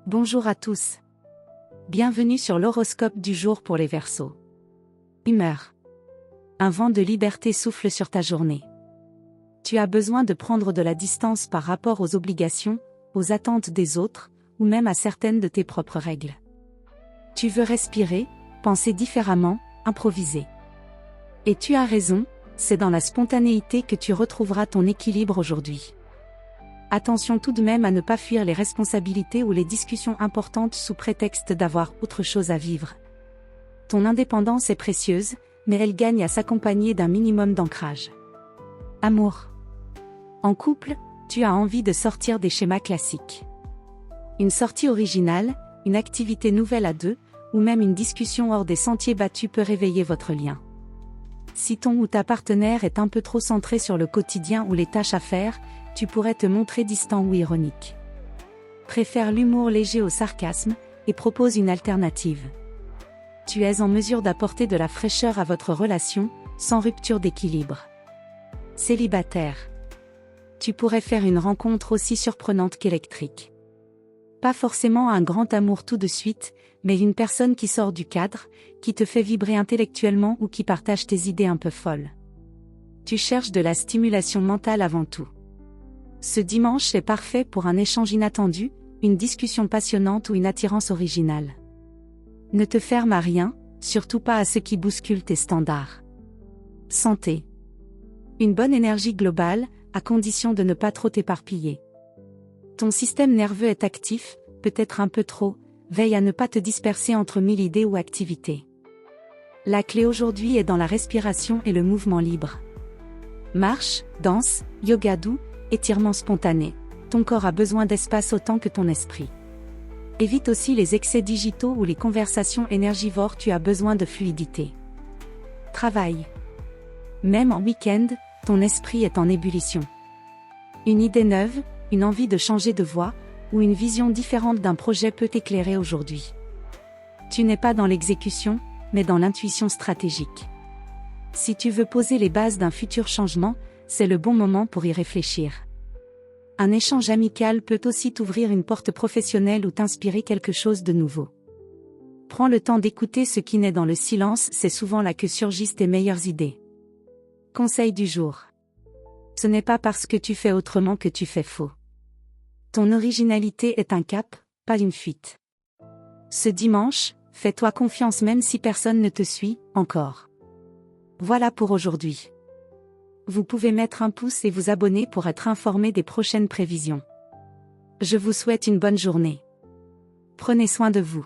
Bonjour à tous. Bienvenue sur l'horoscope du jour pour les Verseaux. Humeur. Un vent de liberté souffle sur ta journée. Tu as besoin de prendre de la distance par rapport aux obligations, aux attentes des autres, ou même à certaines de tes propres règles. Tu veux respirer, penser différemment, improviser. Et tu as raison, c'est dans la spontanéité que tu retrouveras ton équilibre aujourd'hui. Attention tout de même à ne pas fuir les responsabilités ou les discussions importantes sous prétexte d'avoir autre chose à vivre. Ton indépendance est précieuse, mais elle gagne à s'accompagner d'un minimum d'ancrage. Amour. En couple, tu as envie de sortir des schémas classiques. Une sortie originale, une activité nouvelle à deux, ou même une discussion hors des sentiers battus peut réveiller votre lien. Si ton ou ta partenaire est un peu trop centré sur le quotidien ou les tâches à faire, tu pourrais te montrer distant ou ironique. Préfère l'humour léger au sarcasme, et propose une alternative. Tu es en mesure d'apporter de la fraîcheur à votre relation, sans rupture d'équilibre. Célibataire. Tu pourrais faire une rencontre aussi surprenante qu'électrique. Pas forcément un grand amour tout de suite, mais une personne qui sort du cadre, qui te fait vibrer intellectuellement ou qui partage tes idées un peu folles. Tu cherches de la stimulation mentale avant tout. Ce dimanche est parfait pour un échange inattendu, une discussion passionnante ou une attirance originale. Ne te ferme à rien, surtout pas à ce qui bouscule tes standards. Santé. Une bonne énergie globale, à condition de ne pas trop t'éparpiller. Ton système nerveux est actif, peut-être un peu trop, veille à ne pas te disperser entre 1000 idées ou activités. La clé aujourd'hui est dans la respiration et le mouvement libre. Marche, danse, yoga doux, étirement spontané, ton corps a besoin d'espace autant que ton esprit. Évite aussi les excès digitaux ou les conversations énergivores, tu as besoin de fluidité. Travail. Même en week-end, ton esprit est en ébullition. Une idée neuve, une envie de changer de voie, ou une vision différente d'un projet peut t'éclairer aujourd'hui. Tu n'es pas dans l'exécution, mais dans l'intuition stratégique. Si tu veux poser les bases d'un futur changement, c'est le bon moment pour y réfléchir. Un échange amical peut aussi t'ouvrir une porte professionnelle ou t'inspirer quelque chose de nouveau. Prends le temps d'écouter ce qui naît dans le silence, c'est souvent là que surgissent tes meilleures idées. Conseil du jour. Ce n'est pas parce que tu fais autrement que tu fais faux. Ton originalité est un cap, pas une fuite. Ce dimanche, fais-toi confiance même si personne ne te suit, encore. Voilà pour aujourd'hui. Vous pouvez mettre un pouce et vous abonner pour être informé des prochaines prévisions. Je vous souhaite une bonne journée. Prenez soin de vous.